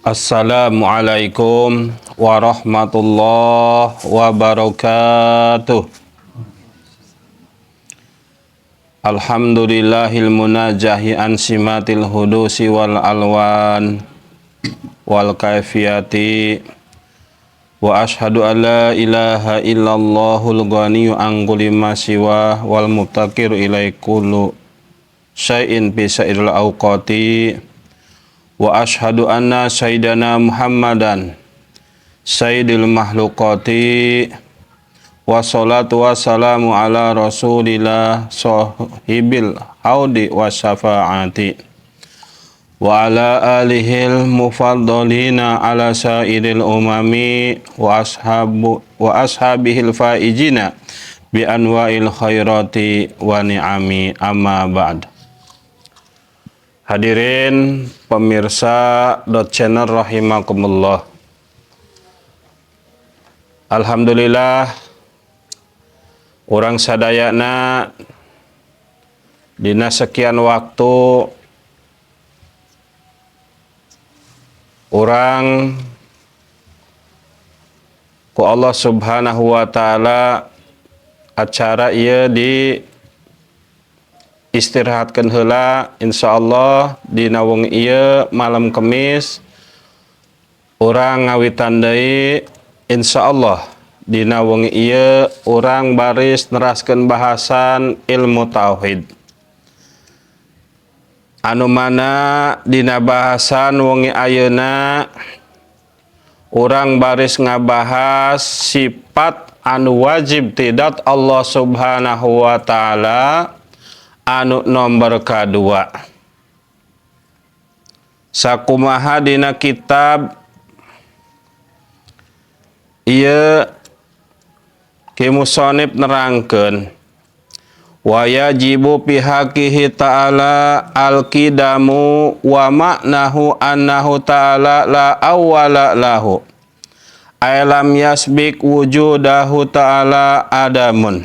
Assalamualaikum warahmatullahi wabarakatuh. Alhamdulillahil munajahi an simatil hudusi wal alwan wal kaifiyati. Wa ashhadu an la ilaha illallahul ghaniyyu an kulli ma siwa wal mubtakir ilai kullu syai'in bi sa'iril awqati. Wa ashhadu anna sayyidana Muhammadan sayyidil mahlukati. Wa salatu wa salamu ala rasulillah sahibil haudi wa syafa'ati. Wa ala alihil mufaddalina ala sairil umami wa ashabihil faijina bi anwa'il khairati wa ni'ami, amma ba'd. Hadirin pemirsa .channel rahimakumullah. Alhamdulillah urang sadayana dina sekian waktu urang ku Allah Subhanahu wa taala acara ieu di istirahatkeun heula, insyaallah dina wong ieu malam Kemis urang ngawitan deui insyaallah dina wong ieu urang baris neraskeun bahasan ilmu tauhid. Anu mana dina bahasan wong ayeuna urang baris ngabahas sifat anu wajib tidak Allah Subhanahu wa taala anu nomor kadua. Sakumaha dina kitab ieu ki musannif nerangkeun wa yajibu fi haqqihi ta'ala al-qidamu wa ma'nahu annahu ta'ala la awwala lahu ay lam yasbiq wujudahu ta'ala adamun.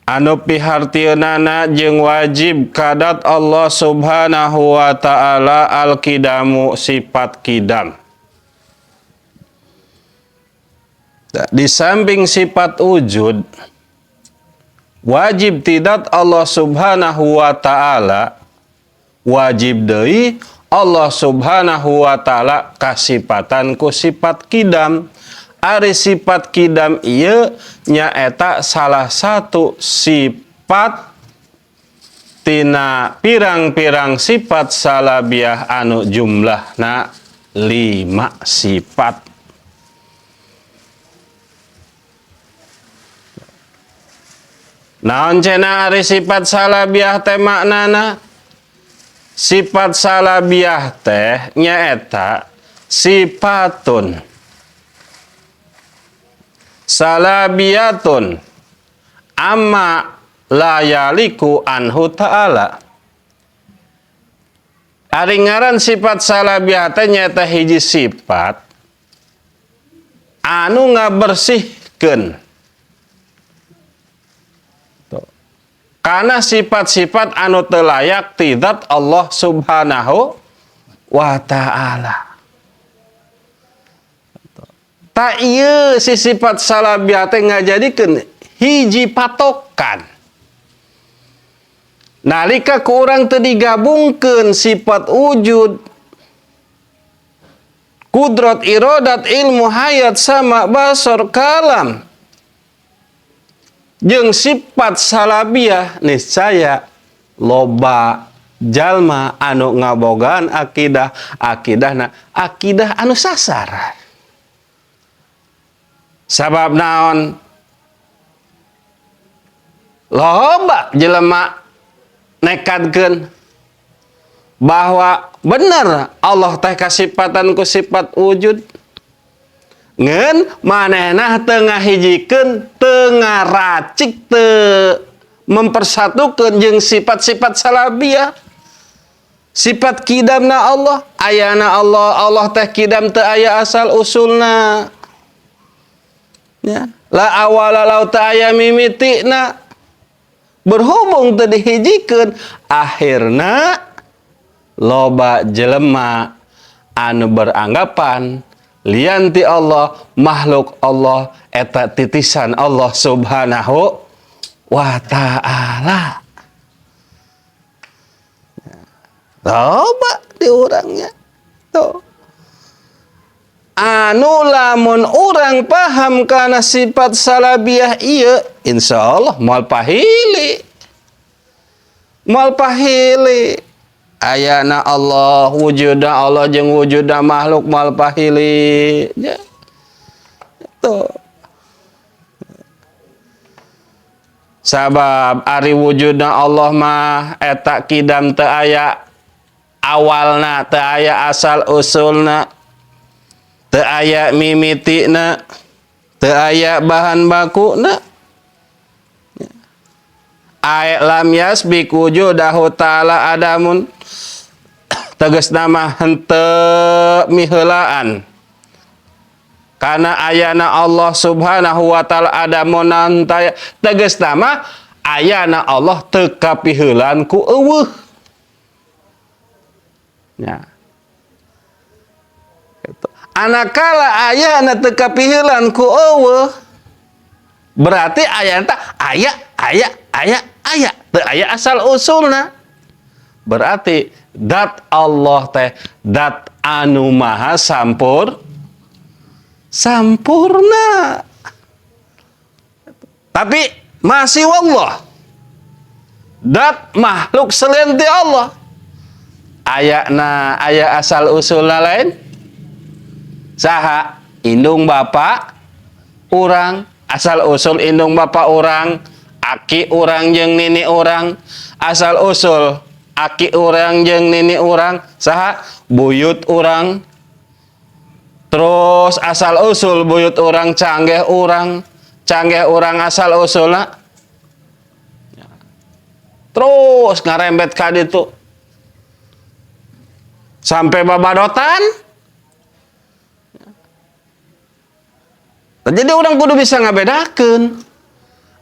Anu pihartieunana jeung wajib kadat Allah Subhanahu wa taala al-qidamu sifat qidam. Di samping sifat wujud wajib tidak Allah Subhanahu wa taala, wajib deui Allah Subhanahu wa taala kasipatan ku sifat qidam. Ari sifat qidam ieu nyaeta salah satu sifat tina pirang-pirang sifat salabiyah anu jumlahna 5 sifat. Naon cenah ari sifat salabiyah teh maknana? Sifat salabiyah teh nyaeta sifatun salabiyatun amma la yaliku anhu ta'ala. Ari ngaran sifat salabiyah teh nyaeta hiji sifat anu ngabersihkeun kana sifat-sifat anu teu layak ti zat Allah Subhanahu wa taala. Ta ieu si sifat salabiyah teh ngajadikeun hiji patokan. Nalika ku urang teu digabungkeun sifat wujud, kudrat, iradat, ilmu, hayat, sama, basar, kalam jeung sifat salabiyah, niscaya loba jalma anu ngabogaan akidah, akidahna akidah anu sasar. Sabab naon? Loba jelema nekadkeun bahwa bener Allah teh kasipatan ku sifat wujud, ngeun manehna teu ngahijikeun, teu ngaracik, teu mempersatukeun jeung sifat-sifat salabiyah. Sifat qidamna Allah, ayana Allah teh qidam teu aya asal usulna. Ya, la awala lau ta'aya mimitina berhubung teu dihijikeun akhirna loba jelema anu beranggapan lianti Allah makhluk Allah eta titisan Allah subhanahu wa ta'ala. Loba di orangnya tuh. Anu lamun orang paham kana sifat salabiyah iya insyaallah moal pahili ayana Allah wujudna Allah jeung wujudna makhluk moal pahili ya itu sabab ari wujudna Allah mah eta kidam teu aya awalna teu aya asal usulna teu aya mimitina, teu aya bahan bakuna. Ayat lam yasbiq wujudahu ta'ala adamun tegasna mah henteu miheulaan. Kana ayana Allah subhanahu wa ta'ala adamun tegasna mah ayana Allah teu kapiheulan ku eueuh. Ya. Anakala ayana teu kapiheulan ku eueuh berarti ayana aya teu aya asal usulna. Berarti dat Allah teh dat anu maha sampurna. Tapi masih wallah dat makhluk selain ti Allah aya asal usulna lain. Saha indung bapa urang asal usul indung bapa urang aki urang jeung nini urang asal usul aki urang jeung nini urang saha buyut urang terus asal usul buyut urang canggih urang asal usulna terus ngarembet ka ditu sampai babadotan. Jadi orang kudu bisa ngabedakeun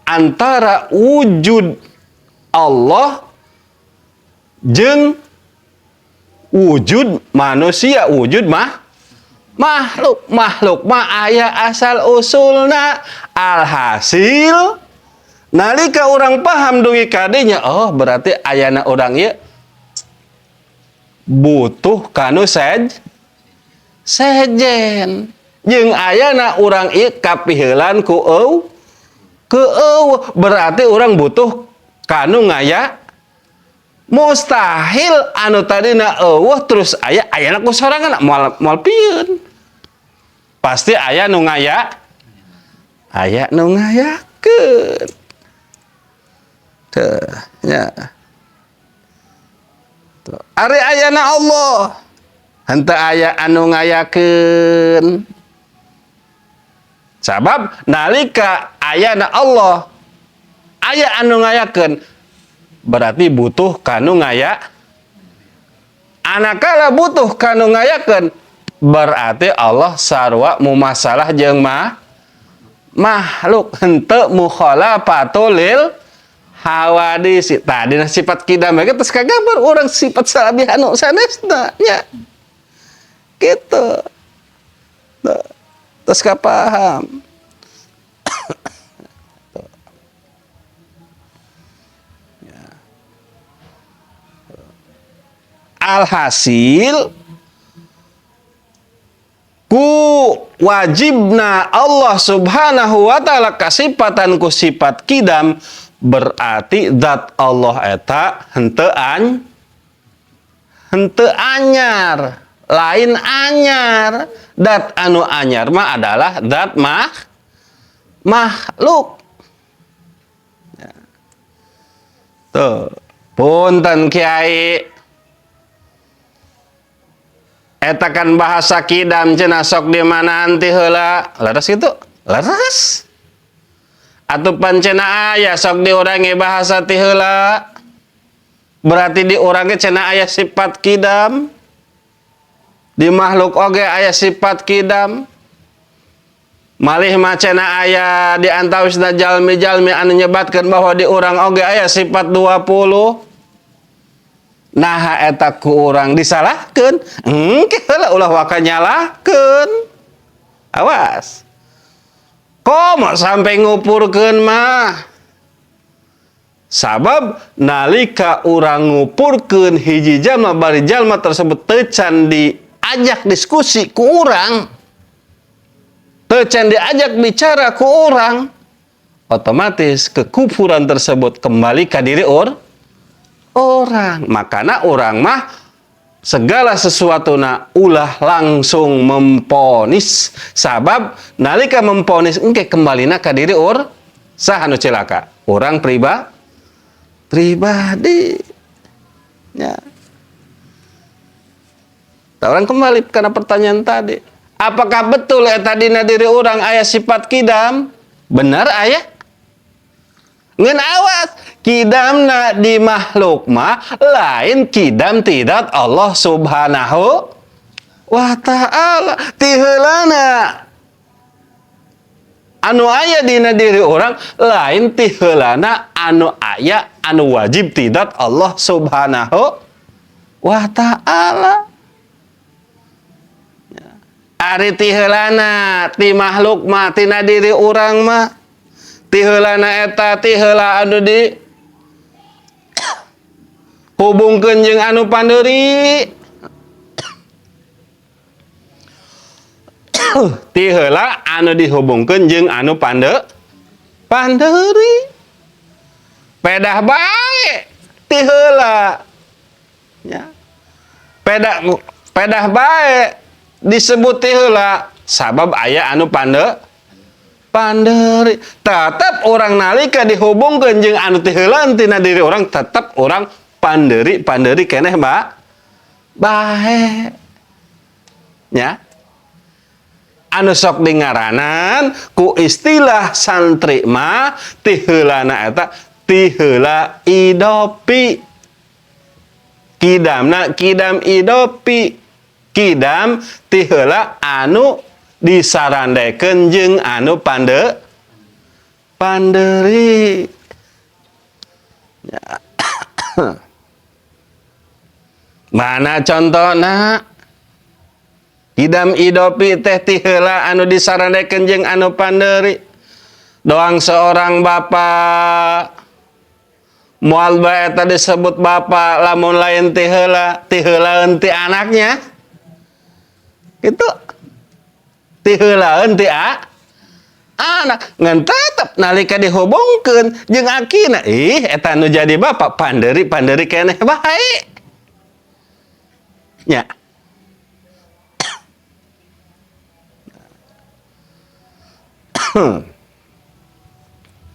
antara wujud Allah jeung wujud manusia, wujud makhluk mah aya asal usulna. Alhasil nalika orang paham dugi kadinya, oh berarti ayana urang ieu butuh kanu sejen. Jeung ayana urang ieu kapiheulan ku eueuh berarti urang butuh kanu ngaya mustahil anu tadina eueuh terus ayana ku sorangan moal pieun pasti aya nu ngayakeun teu nya ari ayana Allah henteu aya anu ngayakeun. Sabab nalika ayana Allah aya anu ngayakeun berarti butuh kanu ngaya. Anakala butuh kanu ngayakeun berarti Allah sarua mumasalah jeung makhluk henteu mukhalafatul lil hawadis. Tadi sifat kidam ge geus kagambar urang sifat salabiyah anu sanesna nya. Gitu. Terus kapaham. Alhasil ku wajibna Allah subhanahu wa ta'ala kasipatan ku sifat kidam berarti zat Allah eta henteu anyar lain anyar. Dat anu anyar mah adalah dat makhluk. Ya. Tuh, punten Kiai. Eta kan bahasa kidam cenah sok di mana anti heula. Leres gitu? Leres. Atuh pancena aya sok diurangi bahasa ti heula. Berarti diurangi cenah aya sifat kidam. Di makhluk oge aya sifat kidam. Malih macena aya di antawisna jalmi-jalmi anu nyebatkeun bahwa di urang oge aya sifat 20. Nah eta ku urang disalahkeun, engke heula ulah waka nyalahkeun. Awas. Komo sampai ngupurkeun mah. Sabab nalika urang ngupurkeun hiji jalma bari jalma tersebut teu can diajak diskusi ku urang, teu can diajak bicara ku urang, otomatis kekufuran tersebut kembali ka diri orang. Makana urang mah segala sesuatuna ulah langsung memponis, sabab nalika memponis engke kembalina ka diri saha anu cilaka? Urang pribadi. Ya. Orang kembali karena pertanyaan tadi. Apakah betul eta dina diri orang aya sifat kidam? Benar aya? Ngeun awas, kidamna di makhluk mah lain kidam tidak Allah Subhanahu wa ta'ala. Ti heulana anu aya dina diri orang lain ti heulana anu aya anu wajib tidak Allah Subhanahu wa ta'ala. Ari ti heulana ti makhluk mah tina diri urang mah ti heulana eta ti heula anu di hubungkeun jeung anu pandeuri. Ti heula anu dihubungkeun jeung anu pandeuri. Pedah bae ti heula. Ya. Pedah bae disebut ti heula sabab aya anu pandeuri. Tetep orang nalika dihubungkeun jeung anu ti heula tina diri orang tetep orang pandeuri keneh bae. Ya. Anu sok dingaranan ku istilah santri mah ti heulana eta ti heula idopi. Kidamna kidam idopi. Kidam ti heula anu disarandekeun jeung anu pandeuri. Ya. Mana contohna? Kidam idopi teh ti heula anu disarandekeun jeung anu pandeuri. Doang seorang bapa moal bae eta disebut bapa lamun lain ti heula ti anaknya. Itu ti heulaeun ti anak ngan tetep nalika dihubungkeun jeung akina eta nu jadi bapa pandeuri keneh bae. Nya.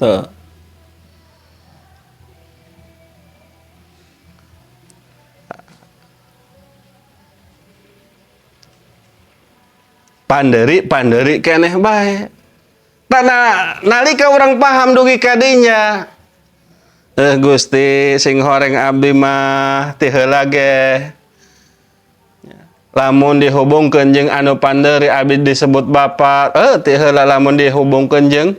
Tuh. Pandeuri keneh bae. Tana nalika urang paham dugi kadinya. Gusti sing horeng abdi mah ti heula ge. Lamun dihubungkeun jeung anu pandeuri abdi disebut bapa, ti heula lamun dihubungkeun jeung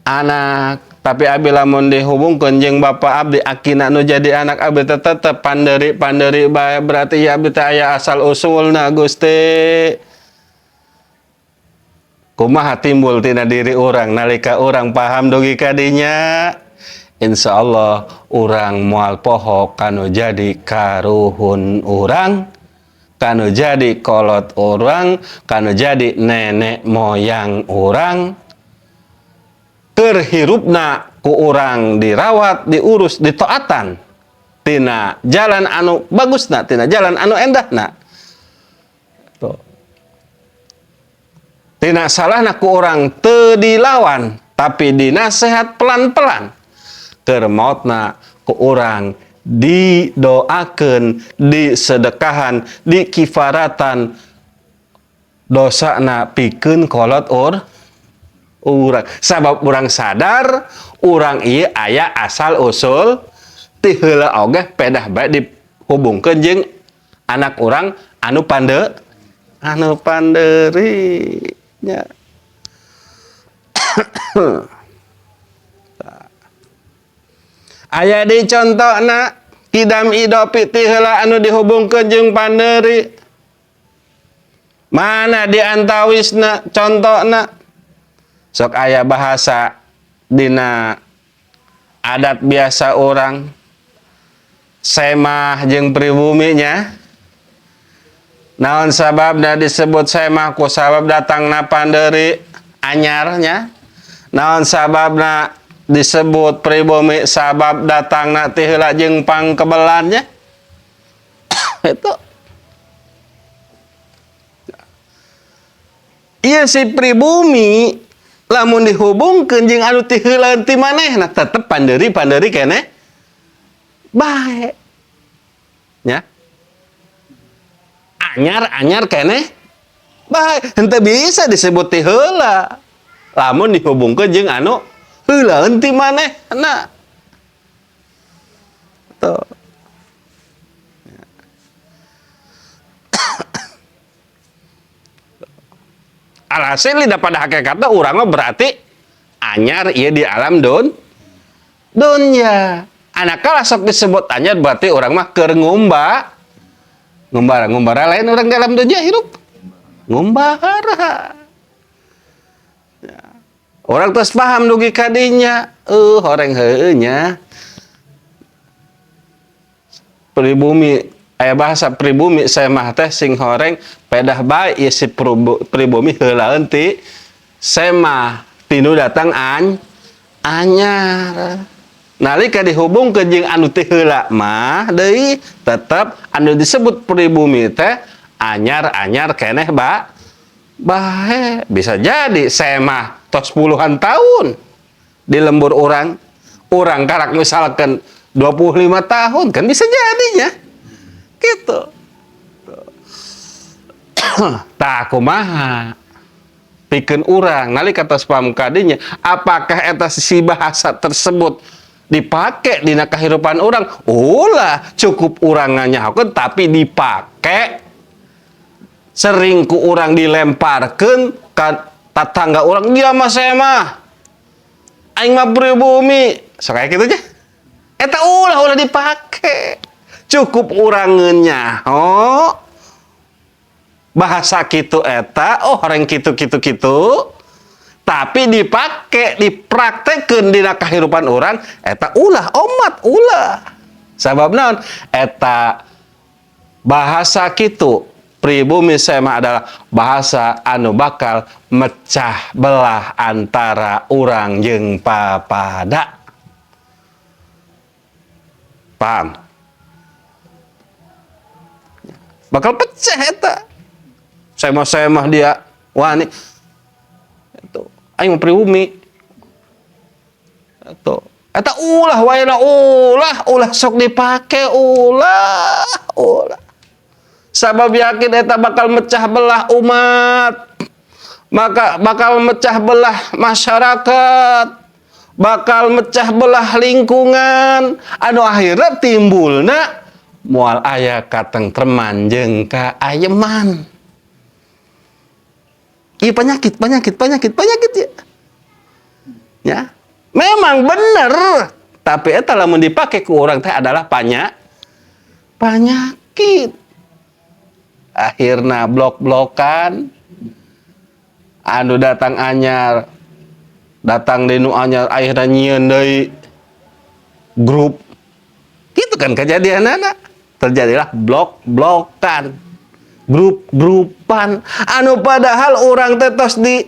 anak. Tapi abdi lamun dihubungkeun jeung bapa abdi akina nu jadi anak abdi tetep pandeuri bae. Berarti ya abdi teh aya asal usulna Gusti. Kumaha timbul tina diri urang nalika urang paham dugi kadinya? Insyaallah urang moal poho kanu jadi karuhun urang, kanu jadi kolot urang, kanu jadi nenek moyang urang. Keur hirupna ku urang dirawat, diurus, ditaatan tina jalan anu bagusna, tina jalan anu endahna. Tina salahna ku urang teu dilawan, tapi dinasehat pelan-pelan. Keur maotna ku urang didoakeun, disedekahan, dikifaratan dosana pikeun kolot urang. Sabab urang sadar urang ieu aya asal usul ti heula oge pedah bae dihubungkeun jeung anak urang anu pandeuri. Ya. Aya di contohna Kidam idopi ti heula anu dihubungkeun jeung panderi. Mana di antawisna contona? Sok aya bahasa dina adat biasa orang semah jeung pribuminya. Naon sababna disebut semah? Ku sabab datangna panderi anyarnya. Naon sababna disebut pribumi? Sabab datangna ti heula jeung pangkebelannya. Itu ieu si pribumi lamun dihubungkeun jeung anu ti heula ti manehna tetep panderi keneh bae. Nya. Anyar keneh bae. Henteu bisa disebut ti heula lamun dihubungkeun jeung anu heula ti manehna. Tuh. Alhasil lidah pada hakikatnya urang mah berarti anyar ieu di alam dunya. Anak kalah sok disebut anyar berarti urang mah keur ngumbara lain orang dalam dunia hidup. Ngumbara. Ya. Orang terus paham dugi kadinya. Horeng heueuh nya. Pribumi aya bahasa pribumi semah teh sing horeng pedah bae ieu si pribumi heulaeun ti semah tinu datang anyar. Nalika dihubungkeun jeung anu teh heula mah deui tetep anu disebut pribumi teh anyar keneh bae. Bisa jadi semah tos puluhan tahun di lembur urang karak misalkan 25 tahun kan bisa jadinya. Gitu. Tah kumaha pikeun urang nalika tos paham kadinya apakah eta si bahasa tersebut dipake dina kahirupan urang? Ulah cukup urang nganyahokeun tapi dipake sering ku urang dilemparkeun ka tatangga urang, dia mah semah aing mah pribumi sok aya kitu nya. Eta ulah dipake. Cukup urangeunnya bahasa kitu eta horeng kitu tapi dipake dipraktekeun dina kahirupan urang eta ulah sabab naon eta bahasa kitu pribumi semah adalah bahasa anu bakal mecah belah antara urang jeung papada. Paham? Bakal pecah eta. Semah dia wani. Itu aing mah pribumi. Eta ulah wae ulah sok dipake ulah. Sabab yakin eta bakal mecah belah umat. Maka bakal mecah belah masyarakat. Bakal mecah belah lingkungan. Anu akhirnya timbulna moal aya katengtreman jeung kaayeman. Ieu penyakit ya. Ya. Memang bener, tapi eta lamun dipake ku urang teh adalah penyakit. Akhirna blok-blokan anu datang anyar, datang dinu anyar akhirna nyieun deui grup. Gitu kan kejadianana. Terjadilah blok-blokan, grup-grupan anu padahal orang tetos di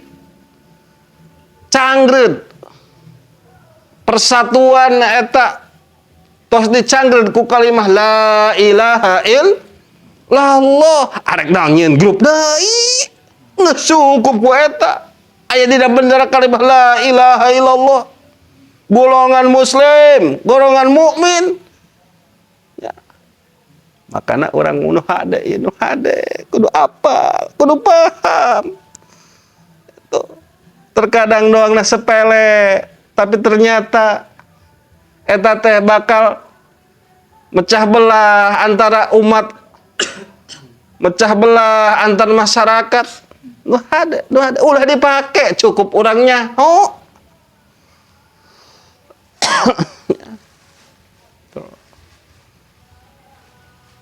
cangred persatuan eta tos dicangred ku kalimah la ilaha illallah arek naon grup deui geus cukup ku eta aya dina bendera kalimah la ilaha illallah golongan muslim golongan mukmin. Makanya orang nu hade kudu apal, kudu paham. Itu terkadang doangna sepele, tapi ternyata eta teh bakal mecah belah antara umat, mecah belah antar masyarakat. Nu hade, ulah dipake cukup urangnya.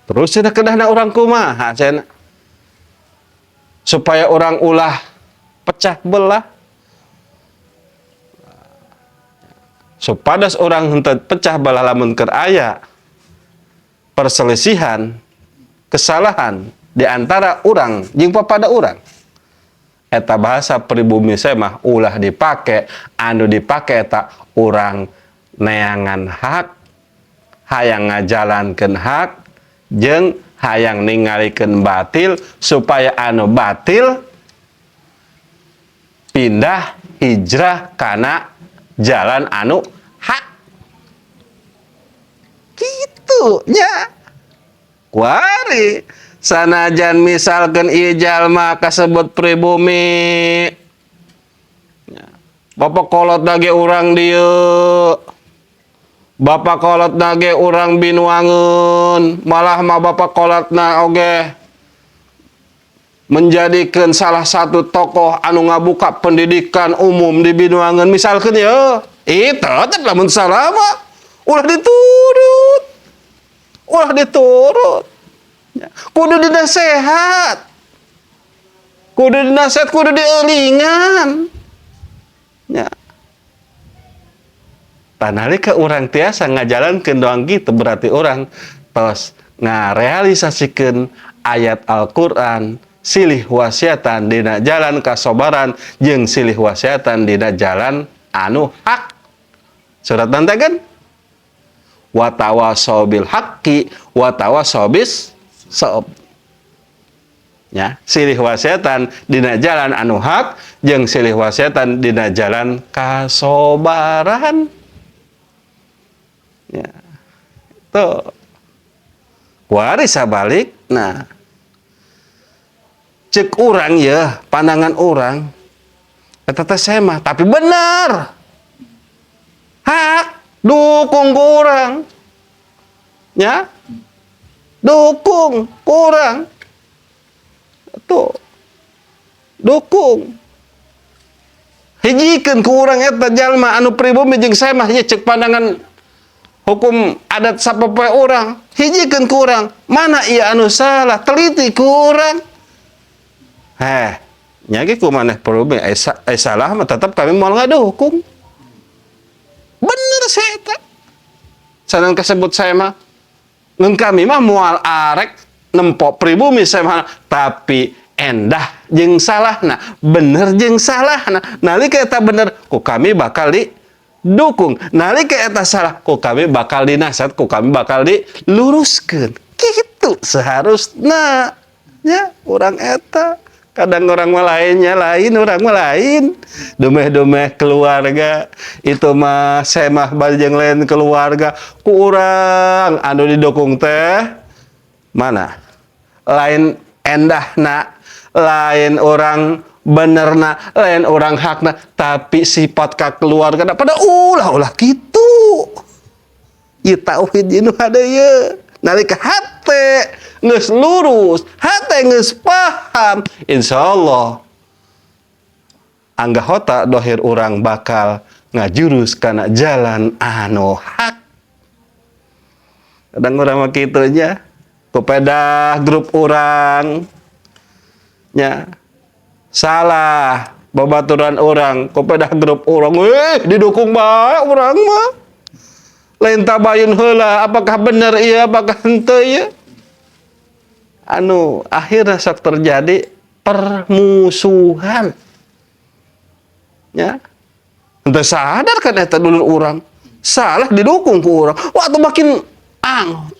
Terus cenah kedahna urang kumaha cenah? Supaya orang ulah pecah belah. Supados orang henteu pecah belah lamun keur aya perselisihan, kesalahan di antara urang jeung papada urang. Eta bahasa pribumi saya mah ulah dipake, anu dipake eta urang neangan hak, hayang ngajalankeun hak, jeung hayang ningalikeun batil supaya anu batil pindah hijrah kana jalan anu hak. Kitu nya. Kuari sanajan misalkan ieu jalma kasebut pribumi. Bapak kolot dage urang dieu. Bapak kolot dage urang Binuangeun, malah mah bapak kolotna oge menjadikan salah satu tokoh anu ngabuka pendidikan umum di Binuangeun misalkan ya. Itu tetep lamun salah mah ulah diturut. Ulah diturut. Kudu dinasehat. Kudu dinasehat, kudu dieulingan. Ya. Tanalika urang tiasa ngajalankeun doang gitu berarti urang tos ngarealisasikeun ayat Al-Qur'an, silih wasiatan dina jalan kasobaran jeung silih wasiatan dina jalan anu hak. Surat nantakeun wa tawassaw bil haqqi wa tawassaw bis sabr. Ya, silih wasiatan dina jalan anu hak jeung silih wasiatan dina jalan kasobaran. Ya. Tuh. Kuari sabalik. Nah. Cek urang ya, pandangan urang. Eta teh saya mah, tapi bener. Hak dukung ku urang. Ya. Dukung ku urang. Tuh. Dukung. Hijikeun ku urang eta jalma anu pribumi jeung saya mah cek pandangan hukum adat sapopoe urang, hijikeun ku urang, mana ieu anu salah, teliti ku urang. Nya ge kumaneh pribumi salah mah tetep kami moal ngadukung. Bener saya eta. Sanan kasebut saya mah ngeun kami mah moal arek nempo pribumi saya mah, tapi endah jeung salahna, bener jeung salahna. Nalika eta bener, ku kami bakal dukung. Nalika eta salah, ku kami bakal dinasihat, ku kami bakal diluruskeun. Kitu seharusna. Ya, urang eta. Kadang orang mah lainnya lain, urang mah lain. Domeh-domeh keluarga. Itu mah saya mah jeung lain keluarga. Ku urang anu didukung teh mana? Lain endahna, lain orang benerna, lain orang hakna, tapi sifat ka keluarga pada ulah gitu. Ieu tauhid nu hadeuyeun. Nalika hate geus lurus, hate geus paham, insyaallah anggahota dohir urang bakal ngajurus kana jalan anu hak. Kadang urang mah kitu nya. Kepada grup urang nya salah babaturan orang kepada grup orang, didukung bae urang mah. Lain tabayun heula apakah benar ieu apakah henteu ieu. Anu akhirna sok terjadi permusuhan. Ya. Henteu sadar kan eta dulur urang. Salah didukung ku urang. Waktu makin angot.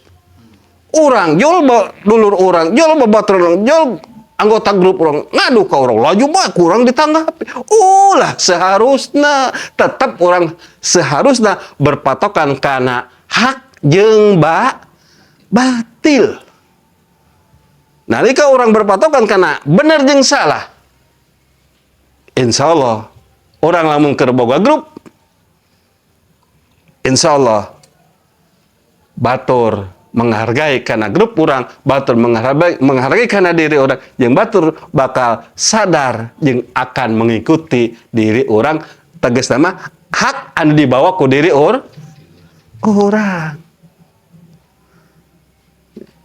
Urang jol dulur urang, jol babaturan urang, jol anggota grup orang ngadu ka urang, laju bae kurang ditanggapi. Ulah seharusna tetap orang seharusna berpatokan kana hak jeung batil. Nalika orang berpatokan kana bener jeung salah, insyaallah orang lamun keur boga grup, insyaallah batur menghargai karena grup orang, batur menghargai karena diri orang, yang batur bakal sadar yang akan mengikuti diri orang, tegas nama hak anu dibawa ku diri orang.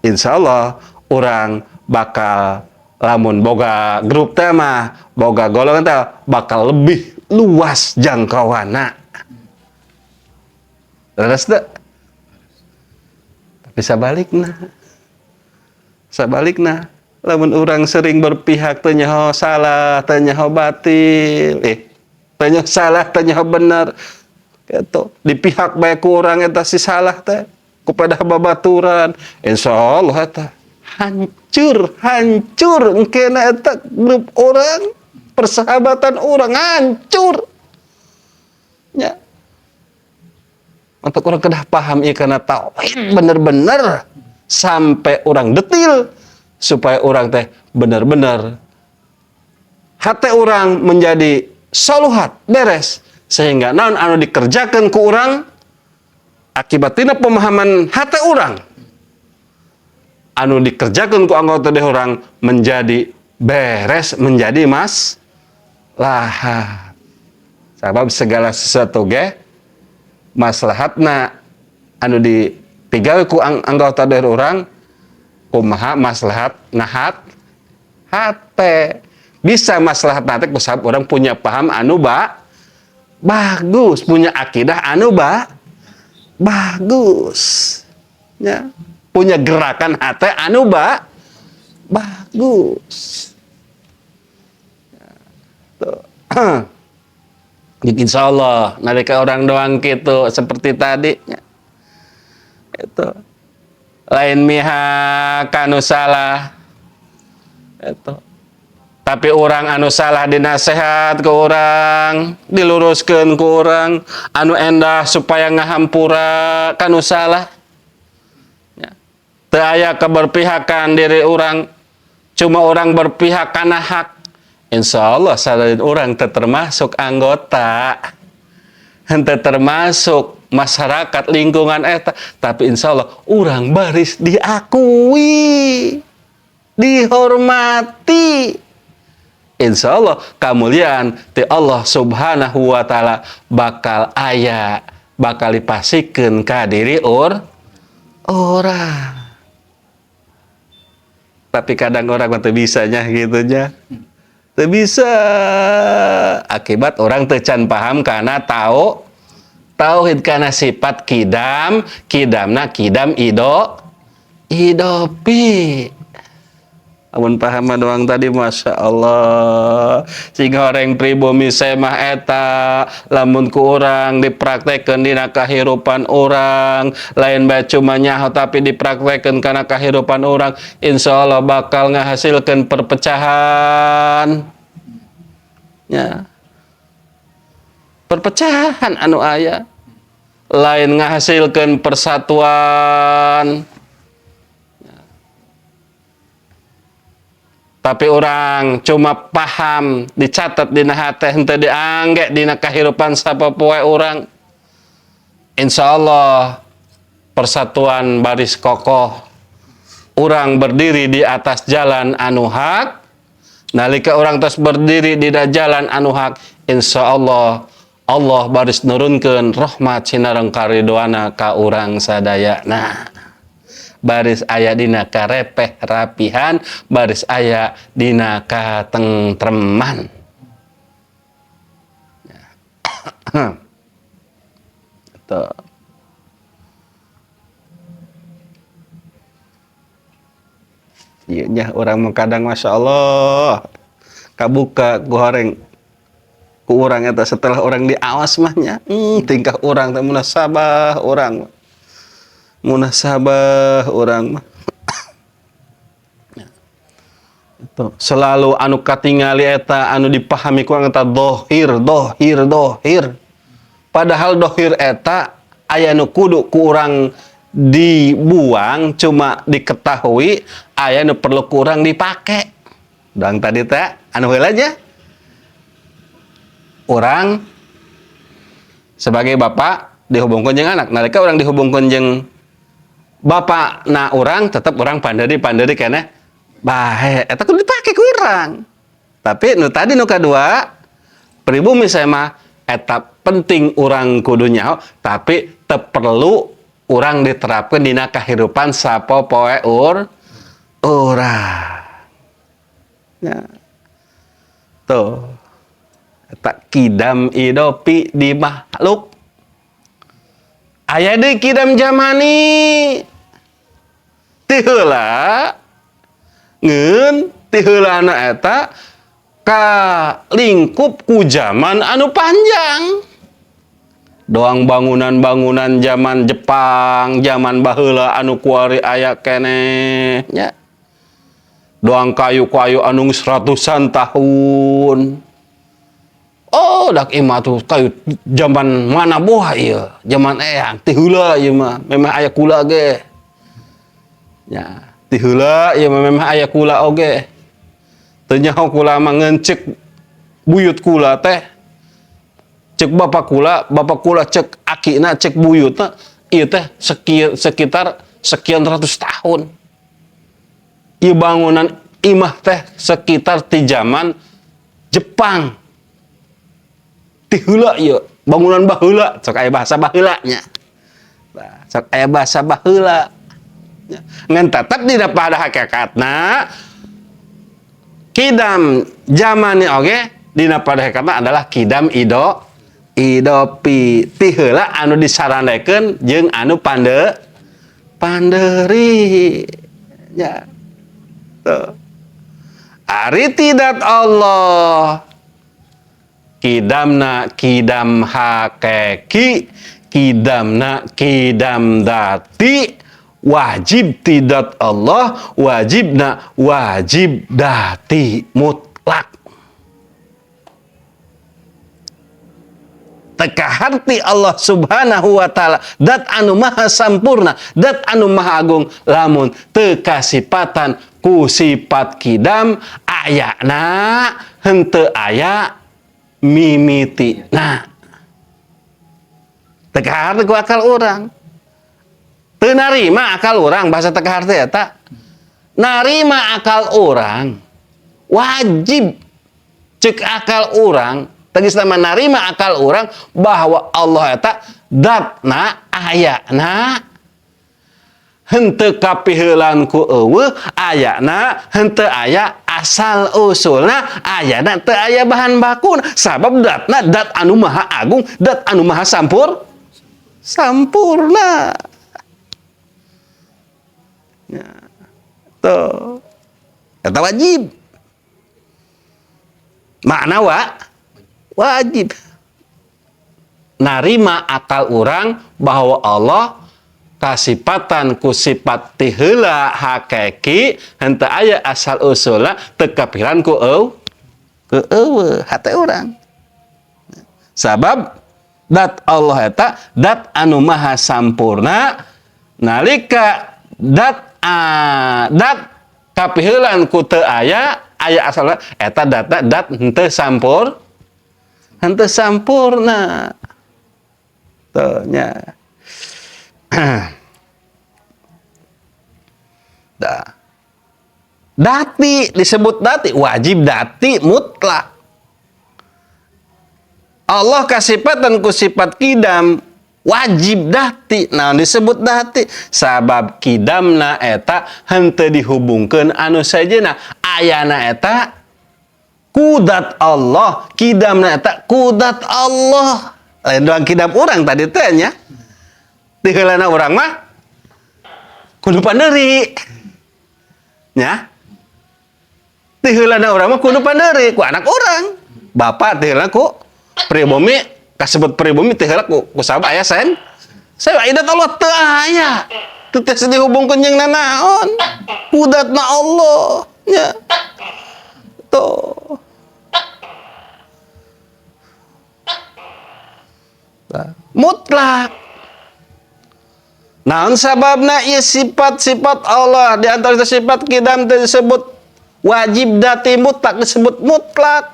insya Allah orang bakal lamun boga grup tema, boga golongan teh bakal lebih luas jangkauanna. Terus deh. Tapi sabalikna, lamun orang sering berpihak teu nyaho salah, teu nyaho batil, teu nyaho salah, teu nyaho bener. Gitu. Di pihak bae ku urang eta si salah teh kepada babaturan, insyaallah eta hancur engkena eta grup orang, persahabatan orang hancur. Ya. Untuk orang kedah paham ieu kana tauhid bener-bener sampai orang detil supaya orang teh bener-bener hati orang menjadi saluhat beres sehingga naon anu dikerjakan ku orang akibatina pemahaman hati orang anu dikerjakan ku anggota deh orang menjadi beres, menjadi maslahat. Sabab segala sesuatu ge maslahatna anu dipigawe ku anggota deh orang kumaha maslahat nahat hate bisa maslahat nanti kusab orang punya paham anu bagus, punya akidah anu bagus, ya. Punya gerakan hati anu bagus. Ya. Insya Allah nalika orang doang gitu seperti tadi, ya. Itu lain mihak anu salah, itu. Tapi orang anu salah dinasehat ke orang, diluruskan ke orang, anu endah supaya ngahampura kanu salah. Ya. Teu aya keberpihakan diri orang, cuma orang berpihak kana hak. Insya Allah sadaya orang teu termasuk anggota, henteu termasuk masyarakat lingkungan eta, tapi insya Allah orang baris diakui, dihormati. Insya Allah kemuliaan ti Allah subhanahu wa ta'ala bakal aya, bakal dipasikeun ka diri orang. Tapi kadang orang teu bisanya gitunya, teu bisa akibat orang teu can paham kana tauhid kana sifat kidamna kidam idopi. Amun paham doang tadi Masya Allah sehingga orang pribumi semah eta lamun ku orang dipraktekkan dina kahirupan orang lain bae cuma nyaho tapi dipraktekkan karena kahirupan orang insya Allah bakal ngahasilkan perpecahan, ya. Perpecahan anu aya lain ngahasilkan persatuan. Tapi orang cuma paham, dicatat dina hati, henteu diangge dina kahirupan sapopoe orang. Insya Allah persatuan baris kokoh. Orang berdiri di atas jalan anu hak. Nalika orang terus berdiri di jalan anu hak, insya Allah Allah baris nurunkeun rahmat sinareng karidoana ka urang sadaya. Nah, baris aya dina karepeh rapihan, baris aya dina katentreman. Itu. Iya nya orang kadang Masya Allah kabuka ku horeng ku urang eta setelah orang diawas mahnya tingkah orang teh munasabah orang mah itu selalu anu katingali eta anu dipahami ku urang eta dohir padahal dohir eta aya nu kudu ku urang dibuang cuma diketahui aya nu perlu ku urang dipake dan tadi teh anu heula nya urang sebagai bapak dihubungkeun jeung anak nalika urang dihubungkeun jeung bapak na orang tetap orang pandiri kene bae eta kudu dipake ku urang. Tapi nu tadi nu kadua pribumi saya mah eta penting urang kudu nyaho tapi teu perlu urang diterapkan dina kahirupan sapopoe urang. Ya. Tuh. Tak kidam idopi di makhluk. Aya deui kidam jamani. Ti heula ngeun ti heulana eta ka lingkup ku zaman anu panjang. Doang bangunan-bangunan zaman Jepang, zaman baheula anu kuari aya keneh nya. Doang kayu-kayu anu seratusan tahun. Oh, dak imah tuh kayu zaman mana boha ieu? Zaman eyang ti heula ieu mah memang aya kula ge. Ya, ti heula ieu mah memang aya kula oge. Teu nyaho kula mah ngeuncek buyut kula teh. Cek bapak kula cek akina cek buyutna ieu teh sekitar sekian ratus tahun. Ieu bangunan imah teh sekitar ti zaman Jepang. Ti heula ieu bangunan baheula sok aya bahasa baheula nya. Sok aya bahasa baheula. Ngan tetep dina pada hakikatna kidam zamani oge dina pada hakikatna adalah kidam idopi ti heula anu disarandaikeun jeung anu panderi nya. Tuh. Ari tidak Allah kidamna kidam hakiki, kidamna kidam dati, wajib tidak Allah, wajibna wajib dati mutlak. Teka harti Allah subhanahu wa ta'ala dat anu maha sampurna, dat anu maha agung, lamun teu kasipatan ku sifat kidam ayana henteu aya mimitina. Teka harti ku akal urang. Teu narima akal urang bahasa teka harti eta. Narima akal urang wajib cek akal urang tegas nama narima akal urang bahwa Allah eta datna ayana henteu kapiheulan ku eueuh, ayana henteu aya asal usulna, ayana teu aya bahan bakuna sabab datna dat anu maha agung, dat anu maha sampurna. Ya. Tuh. Eta wajib. Makna wajib. Narima akal urang bahwa Allah kasipatan ku sifat ti heula hakiki henteu aya asal usulna teu kapikiran ku eueuh hate urang. Sabab dat Allah eta dat anu maha sampurna nalika dat kapiheulan ku teu aya asalna eta dat henteu sampurna. Tuh nya. Dati disebut dati, wajib dati mutlak. Allah kasifatan ku sifat kidam wajib dati. Nah disebut dati sabab kidamna eta henteu dihubungkeun anu sajena ayana eta kudat Allah, kidamna eta kudat Allah. Lain doang kidam urang tadi teh nya. Di heulana urang mah kudu panderi. Nya. Di heulana urang mah kudu panderi ku anak urang. Bapak teh heula ku pribumi, kasebut pribumi teh heula ku sabab aya saya idat Allah teu aya. Teu teh dihubungkeun jeung nanaon. Kudatna Allah. Nya. Tuh. Mutlak. Naon sababna ieu sifat-sifat Allah di antara sifat kidam disebut wajib dati mutlak disebut mutlak.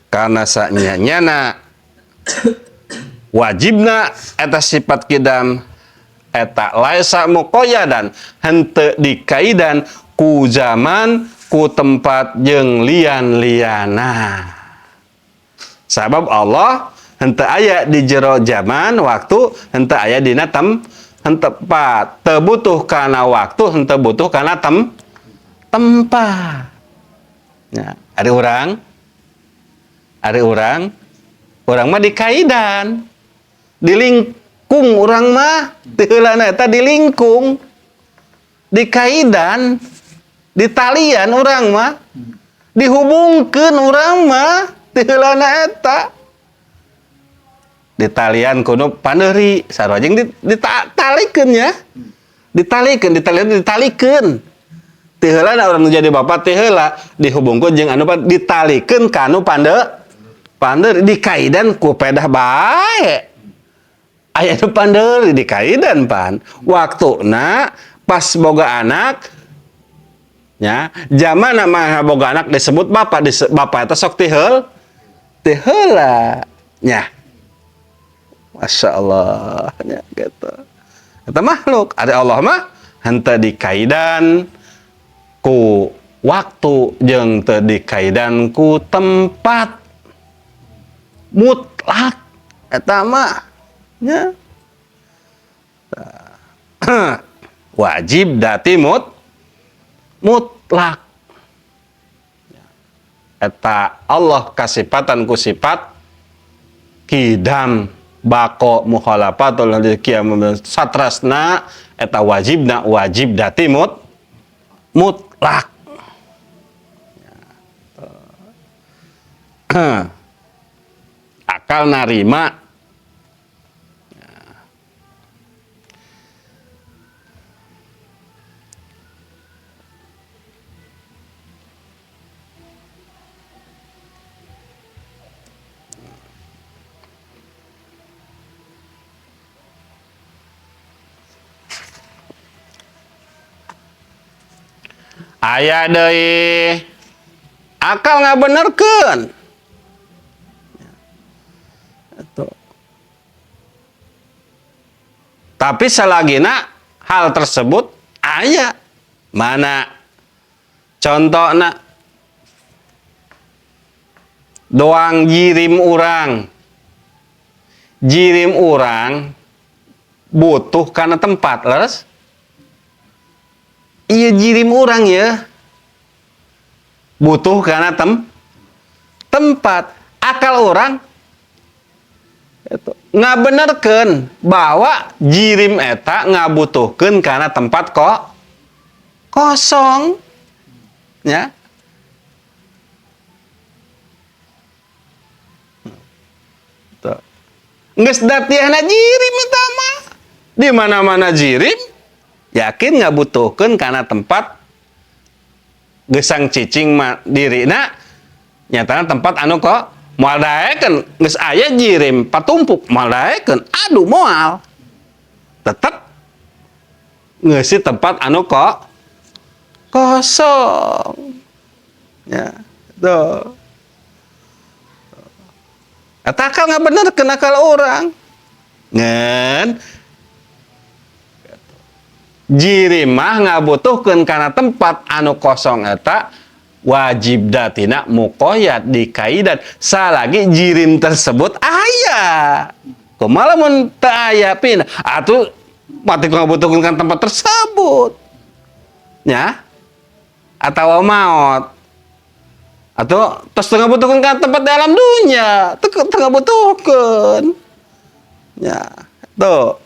Karena sanyana wajibna eta sifat kidam eta laisa muqayyadan henteu dikaidan ku zaman ku tempat jeung lian-liana. Sabab Allah henteu aya di jero zaman waktu, henteu aya dina tempat. Teu butuh kana waktu, henteu butuh kana tempat. Ya, ari urang mah dikaidan. Dilingkung urang mah, teu heulana eta dilingkung. Dikaidan, ditalian urang mah. Dihubungkeun urang mah, teu heulana eta. Ditalian kudu pandeuri, sarua jeung ditalikeun nya. Ditalikeun. Teu heulana urang nu jadi bapa teu heula dihubungkeun jeung anu ditalikeun ka anu pandeuri dikaidan ku pedah bae. Aya nu pandeuri dikaidan pan. Waktuna pas boga anak nya, zaman mah boga anak disebut bapa eta sok teu heula nya. Masya Allah nya gitu. Eta makhluk, ada Allah mah henteu dikaidan ku waktu jeung teu dikaidan ku tempat. Mutlak eta mah nya. Wajib dati mutlak. Eta Allah kasipatan ku sifat kidam bako mukhalafatul qiyam satrasna eta wajib dati mutlak. Akal narima aya deui akal ngabenerkeun. Tapi salagina hal tersebut aya mana contohna doang jirim urang butuh karena tempat leres. Iya jirim urang ya butuh karena tempat. Akal orang ngabenerkeun bahwa jirim eta ngabutuhkeun karena tempat kosong ya. Geus datiahna jirim eta mah. Di mana-mana jirim yakin ngabutuhkeun karena tempat gesang cicing mah dirina nyatana tempat anu kok moal daekeun geus aya jirim patumpuk moal daekeun aduh moal tetep ngeusi tempat anu kok kosong ya tuh eta akal ngabenerkeun akal urang ngen jirim mah ngabutuhkeun kana tempat anu kosong eta wajib datina muqayyad dikaidan salagi jirim tersebut aya. Kumaha mun teu aya pindah atuh mati ngabutuhkeun kana tempat tersebut. Nya atawa maot. Atau tos teu ngabutuhkeun kana tempat di alam dunya, teu ngabutuhkeun. Ya, tuh.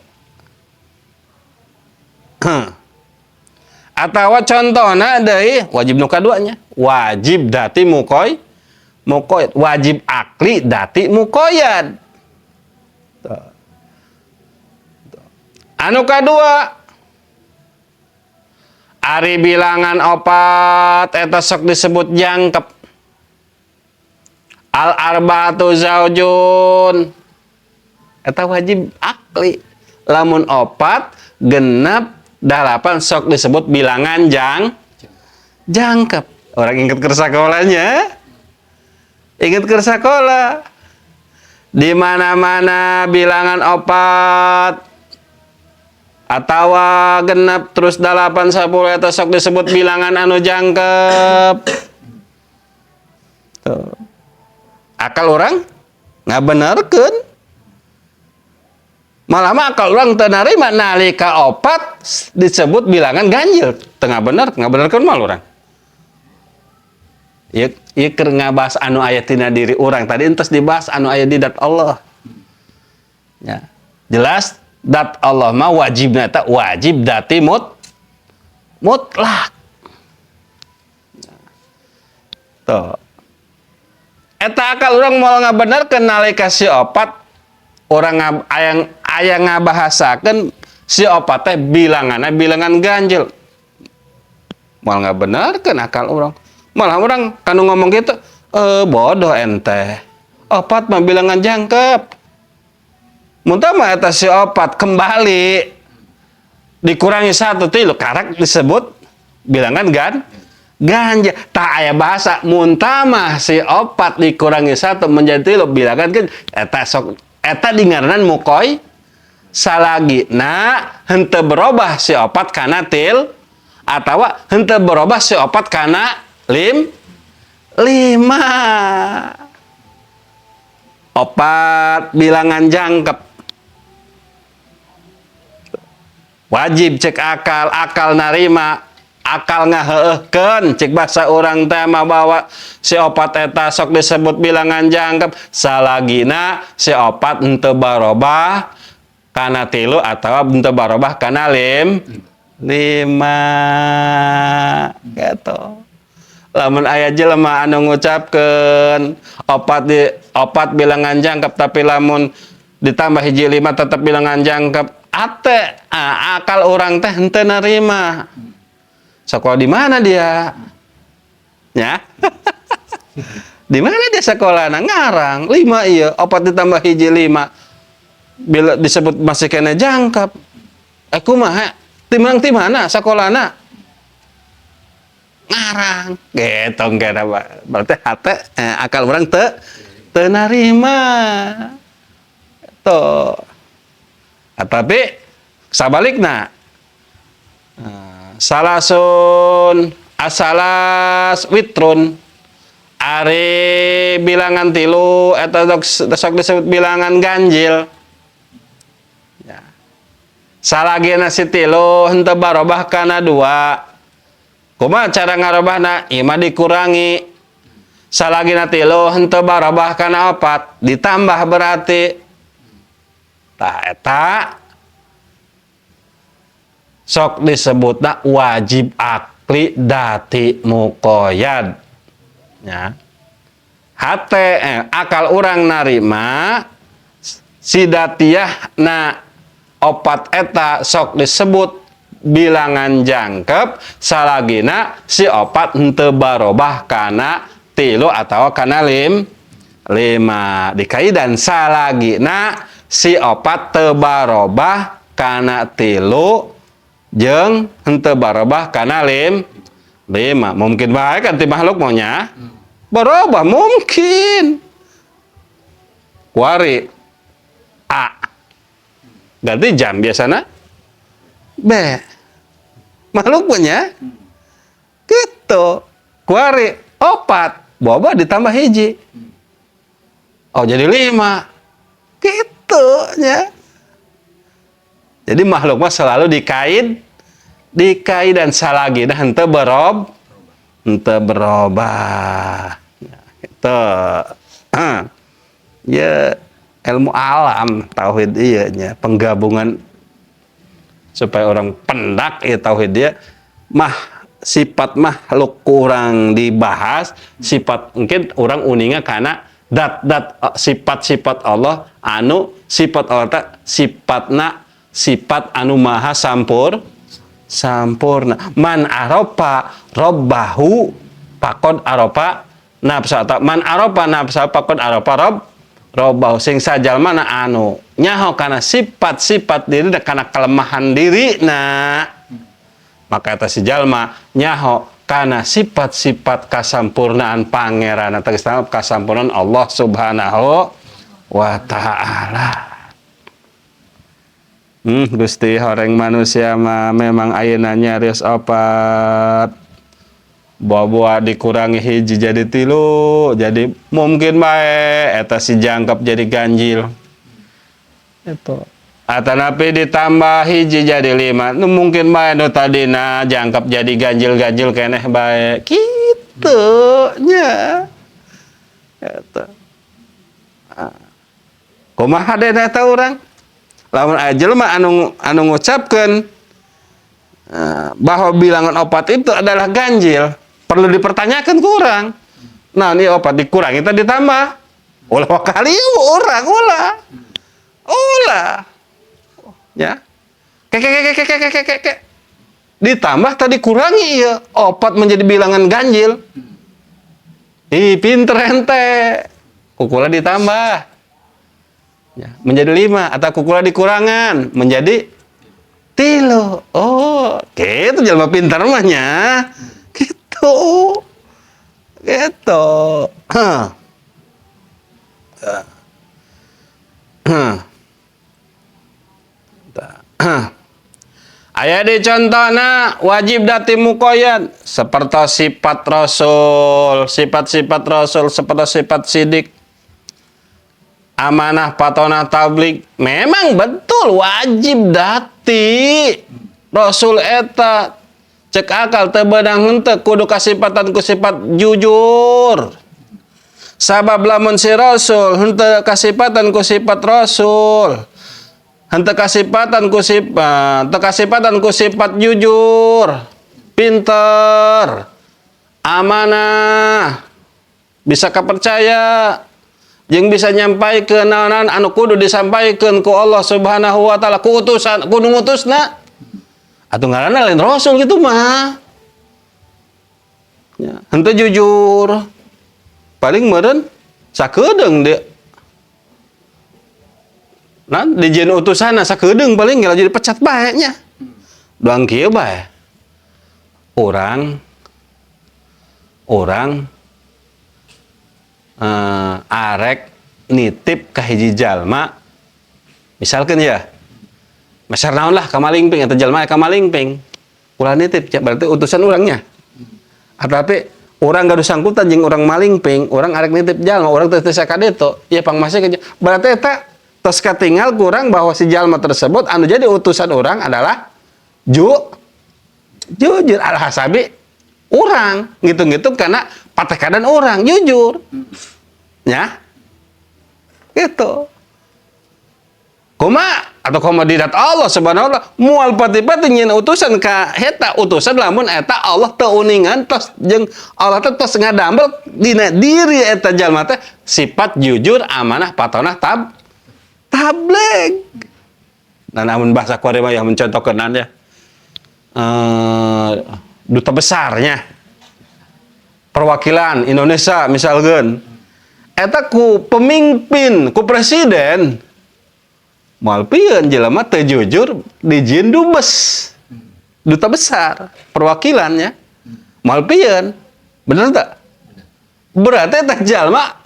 Atawa contohna deui wajib nu kaduanya wajib dati muqayyad wajib akli dati muqayyad. Anu kadua ari bilangan opat eta sok disebut jangkep. Al arba'atu zaujun eta wajib akli. Lamun opat genep 8 sok disebut bilangan jangkep. Orang ingat ke sekolahnya? Ingat ke sekolah. Di mana-mana bilangan opat atawa genep terus 8 10 eta sok disebut bilangan anu jangkep. Tuh. Akal orang ngabenerkeun. Malah mah kalau orang teu narima nalika opat disebut bilangan ganjil, tengah bener, ngabenerkeun mah urang. Ieu keur ngabahas anu aya tina diri urang, tadi entos dibahas anu aya di dat Allah. Ya. Jelas dat Allah mah wajibna ta wajib dati mutlak. Tuh. Eta akal urang moal ngabenerkeun nalika si opat orang aya ngabahasakeun si opat teh bilanganna bilangan ganjil. Moal ngabenerkeun akal urang. Malah urang kanu ngomong gitu, bodoh ente. Opat mah bilangan jangkep. Muntah mah eta si opat kembali dikurangi 1 3 karak disebut bilangan ganjil. Tak aya bahasa muntah mah si opat dikurangi 1 menjadi 3 bilangan kan eta dingarnan mukoi salagina henteu berubah si opat kana til atawa henteu berubah si opat kana 5. Opat bilangan jangkep. Wajib cek akal narima, akal ngaheukeun cek basa urang teh mah bawa si opat eta sok disebut bilangan jangkep salagina si opat henteu barobah kana 3 atawa henteu barobah kana 5 gitu. Lamun aya jelema anu ngucapkeun opat bilangan jangkep tapi lamun ditambah hiji 5 tetep bilangan jangkep akal orang teh henteu narima. Sekolah di mana dia? Ya. Di mana dia sekolahna? Ngarang 5 ieu, opat ditambah hiji 5. Bila disebut masih kena jangkep. Kumaha? Ti mana sekolahna? Ngarang. Gitu kena berarti hate akal orang teu narima. Tuh. Tapi sabalikna salasun asalas witrun ari bilangan 3 eta sok disebut bilangan ganjil ya. Salagina si 3 henteu barobah kana 2 kumaha cara ngarobahna ieu mah dikurangi salagina 3 henteu barobah kana 4 ditambah berarti tah eta sok disebutna wajib akli dati muqayyad ya. Hate akal urang narima si datiyah na opat eta sok disebut bilangan jangkep salagina si opat henteu barobah kana 3 atawa kana 5 dikaidan salagina si opat teu barobah kana 3 jeung henteu barobah kana 5 mungkin bae kan ti makhluk maunya barobah mungkin kuari A ganti jam biasana B makhluk punya gitu kuari 4 boba ditambah hiji jadi 5 gitu ya. Jadi makhluk mah selalu dikait dan salagina henteu berubah. Gitu. Ya ilmu alam tauhid ieu nya penggabungan supaya orang pendak ya tauhid dia mah sifat makhluk kurang dibahas sifat mungkin orang uninga karena dat sifat-sifat Allah anu sifat Allah sifat anu maha sampurna man aropa robbahu pakod aropa nafsa man aropa nafsa pakod aropa robbahu sing sajalma na anu nyaho kana sifat-sifat diri kana kelemahan diri maka eta si jalma nyaho kana sifat-sifat kasampurnaan pangeran atau kasampurnaan Allah Subhanahu wa ta'ala. Gusti horeng manusia mah memang ayeuna nyarios opat Bawa dikurangi hiji jadi 3, jadi mungkin bae eta si jangkep jadi ganjil. Itu. Atanapi ditambah hiji jadi 5, nu mungkin bae nu tadina jangkep jadi ganjil-ganjil keneh bae. Kitu nya. Eta. Kumaha dena eta urang? Lamun aya jelema anu ngucapkeun bahwa bilangan opat itu adalah ganjil, perlu dipertanyakan ku urang. Nah, ini opat dikurangi tadi ditambah. Ulah kali urang ulah. Ya. Kek. Ditambah tadi kurangi ya, opat menjadi bilangan ganjil. Ih, pinter ente. Kukula ditambah. Ya, menjadi 5 atau kukula dikurangan menjadi 3. Oh, gitu jelema pinter mah nya. Gitu. Aya di contohna wajib dati mukoyad seperti sifat Rasul, sifat-sifat Rasul seperti sifat sidik, amanah, patonah, tablik. Memang betul wajib dati Rasul eta cek akal teu beunang henteu kudu kasifatan ku sifat jujur. Sabab lamun si Rasul henteu kasifatan ku sifat Rasul, henteu kasifatan ku sifat jujur, pinter, amanah, bisa kepercaya, jeung bisa nyampaikeun naon anu kudu disampaikeun ku Allah Subhanahu wa taala, ku utusan, kudu ngutusna. Atuh ngaranna lain Rasul gitu mah. Ya, henteu jujur. Paling meureun sakedeung de. Nah, dijieun utusanna sakedeung paling geus jadi pecat bae nya. Doang kieu bae. Urang arek nitip ka hiji jalma. Misalkan ya, masar naon lah ka malingping eta jalma ka malingping. Ulah nitip berarti utusan urangnya. Tapi urang gaduh sangkutan jeung urang malingping, urang arek nitip jalma, urang teu sakadeto, ya pangmase ke berarti eta tos katinggal kurang bahwa si jalma tersebut anu jadi utusan urang adalah jujur alhasabi urang ngitung-ngitung karena patekadan urang jujur. Ya. Gitu. Atau komodidat Allah Subhanahu wa taala moal pati-pati nyeun utusan ka eta utusan lamun eta Allah teu uningan tos jeung Allah teh tos ngadambel dina diri eta jalma teh sifat jujur, amanah, patonah, tabligh. Nah, namun bahasa Korea mah yang mencontohkeun ya. Duta besarnya perwakilan Indonesia misalkan eta ku pemimpin, ku presiden moal pieun jelema teu jujur dijieun dubes duta besar perwakilannya moal pieun bener tak? Berarti eta jalma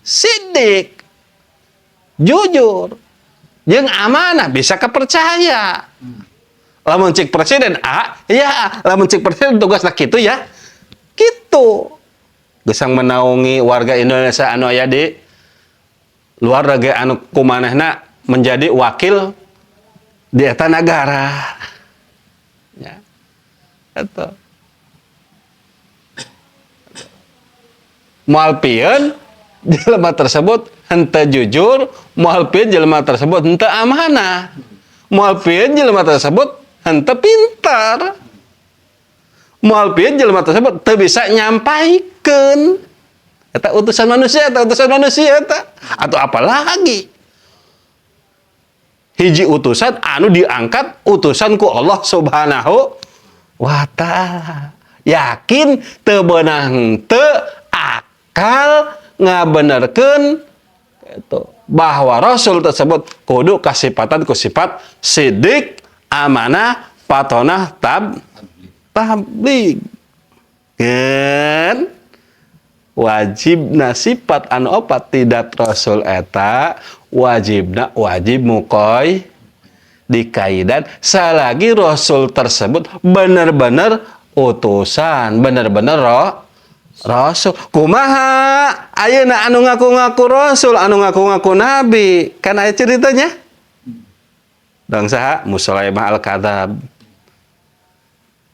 sidik jujur jeung amanah bisa kepercaya. Lamun cek presiden ya lamun cek presiden tugasna kitu ya kitu gesang menaungi warga Indonesia anu aya di luar negeri anu kumanehna menjadi wakil di eta negara. Ya. Eta. Moal pieun jelema tersebut henteu jujur, moal pieun jelema tersebut henteu amanah. Moal pieun jelema tersebut henteu pintar. Moal pieun jelema tersebut teu bisa nyampaikeun. Eta utusan manusia eta. Atau apalagi hiji utusan anu diangkat utusan ku Allah Subhanahu wa taala. Yakin teu beunang teu akal ngabenerkeun itu bahwa Rasul tersebut kudu kasifatan ku sifat sidik, amanah, patonah, tabligh. Kan wajibna sifat anu opat tidak Rasul eta wajib mukoy dikaidan selagi Rasul tersebut benar-benar utusan, bener-bener rasul. Kumaha ayeuna anu ngaku-ngaku rasul, anu ngaku-ngaku nabi? Kan aya ceritanya. Dong saha? Musailamah al-kadzab.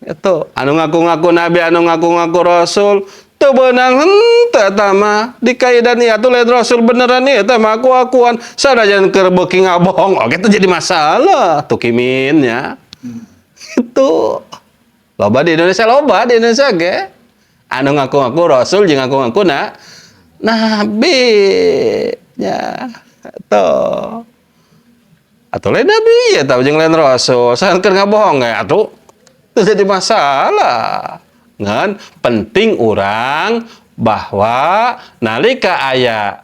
Itu anu ngaku-ngaku nabi, anu ngaku-ngaku rasul, teu beunang henteu eta mah dikaidan ieu atuh lain rasul beneran ieu teh mah aku-akuan sanajan keur beuki ngabohong oge teh jadi masalah tuh kimin nya. Itu loba di Indonesia ge anu ngaku-ngaku rasul jeung ngaku-ngaku nabi nya. Atuh lain nabi ya tah jeung lain rasul sahan keur ngabohong ge atuh teu jadi masalah. Ngan penting orang bahwa nalika aya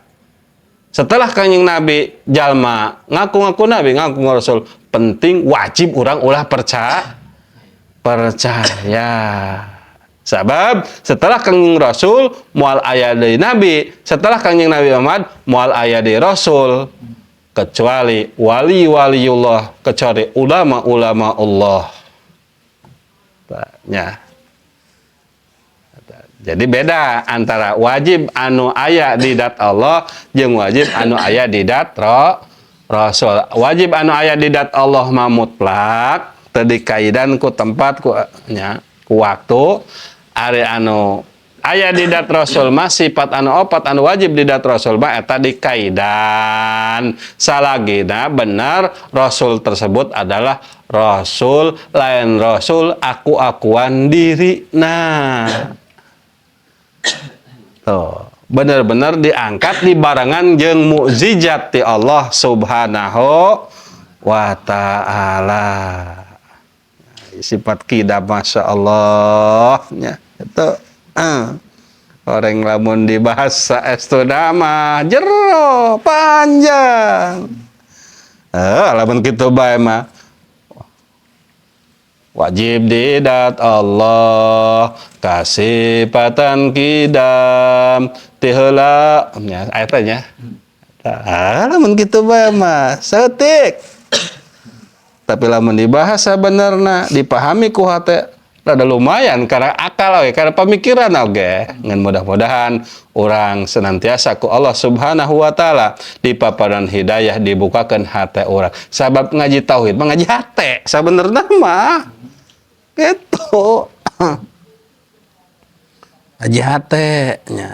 setelah kanjing nabi jalma ngaku-ngaku nabi ngaku rasul penting wajib orang ulah percaya sabab setelah kanjing rasul moal aya deui nabi, setelah kanjing nabi Muhammad moal aya deui rasul, kecuali wali-waliullah, kecuali ulama-ulama Allah. Ya. Jadi beda antara wajib anu aya di dat Allah jeung wajib anu aya di dat Rasul. Wajib anu aya di dat Allah mah mutlak, teu dikaidan ku tempat ku waktu. Ari anu aya di dat Rasul mah sifat anu opat anu wajib di dat Rasul mah eta dikaidan. Salagina bener Rasul tersebut adalah Rasul, lain Rasul aku-akuan diri. Nah, tuh bener-bener diangkat di barengan jeung mukjizat ti Allah Subhanahu wa ta'ala. Sifat kidam masya Allah nya itu orang lamun dibahas saestu nama jero panjang. Lamun kitu bae mah wajib didat Allah kasipatan kidam ti heula nya ayatnya. Lamun kitu bae mah seutik. Tapi lamun dibahas sabenerna dipahami ku hate rada lumayan karena akal we karena pemikiran oge. Ngan mudah-mudahan urang senantiasa ku Allah Subhanahu wa taala dipaparan hidayah dibukakeun hate urang. Sabab ngaji tauhid mah ngaji hate sabenerna mah. Gitu. Ngaji hate nya.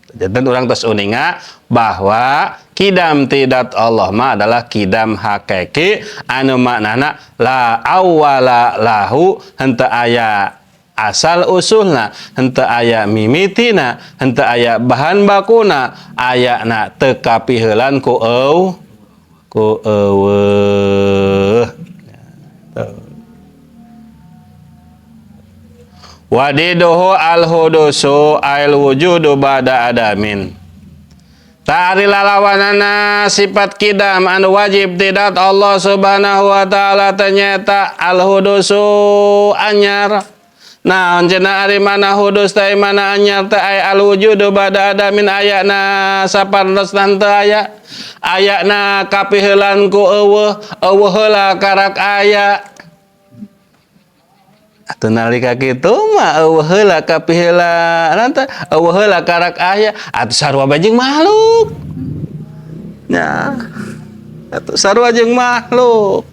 Jadi orang terus uninga bahwa kidam tidak Allah mah adalah kidam hakiki anu maknana la awwala lahu henteu aya asal usulna, henteu aya mimitina, henteu aya bahan bakuna, ayana teu kapiheulan ku eueuh. Wadiduhu al-hudusu al-wujudu ba'da adamin. Ta'ari lalawanana sifat kidam anu wajib tidak Allah Subhanahu wa ta'ala ternyata al-hudusu anyar. Nah, cenah ari mana hudus teh mana anyar teh aya al-wujudu ba'da adamin ayana sapartosna teu aya. Ayana kapiheulan ku eueuh heula karak aya. Atuh nalika kitu mah eueuh heula kapiheulan teh eueuh heula karak aya atuh sarua bajing makhluk. Nya. Atuh sarua jeung makhluk.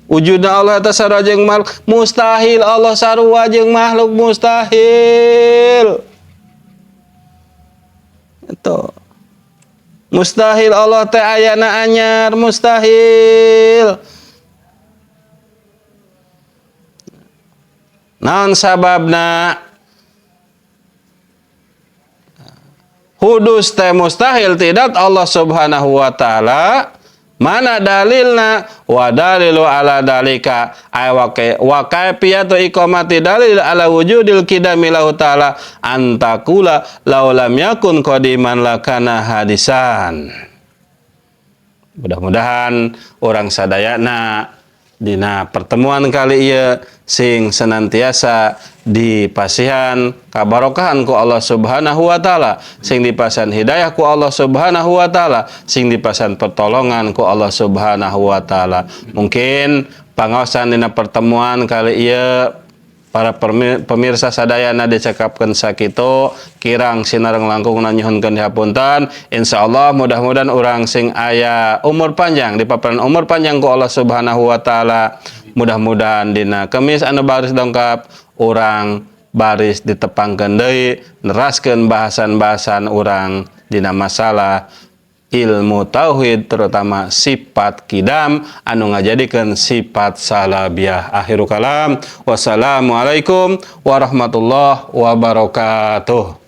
Wujudna Allah eta sarua jeung makhluk mustahil Allah sarua jeung makhluk mustahil. Itu. Mustahil Allah teh ayana anyar mustahil. Naon sababna hudus teh mustahil tidak Allah Subhanahu wa taala mana dalilna wa dalilu ala dalika ay wa kaifiyatu iqamati dalil ala wujudil qidami lahu taala antakula law lam yakun qadiman lakana hadisan. Mudah-mudahan orang sadayana dina pertemuan kali ieu sing senantiasa dipasihan kabarokahan ku Allah Subhanahu wa taala, sing dipasihan hidayah ku Allah Subhanahu wa taala, sing dipasihan pertolongan ku Allah Subhanahu wa taala. Mungkin pangaosan dina pertemuan kali ieu para pemirsa sadayana dicekapkan sakitu kirang sinareng langkung nyuhunkeun dihapunten. Insyaallah mudah-mudahan urang sing aya umur panjang dipaparan umur panjang ku Allah Subhanahu wa taala. Mudah-mudahan dina kemis anu baris dongkap urang baris ditepangkeun deui neraskeun bahasan-bahasan urang dina masalah ilmu tauhid, terutama sifat kidam anu ngajadikeun sifat salabiyah. Akhirul kalam, wassalamualaikum warahmatullahi wabarakatuh.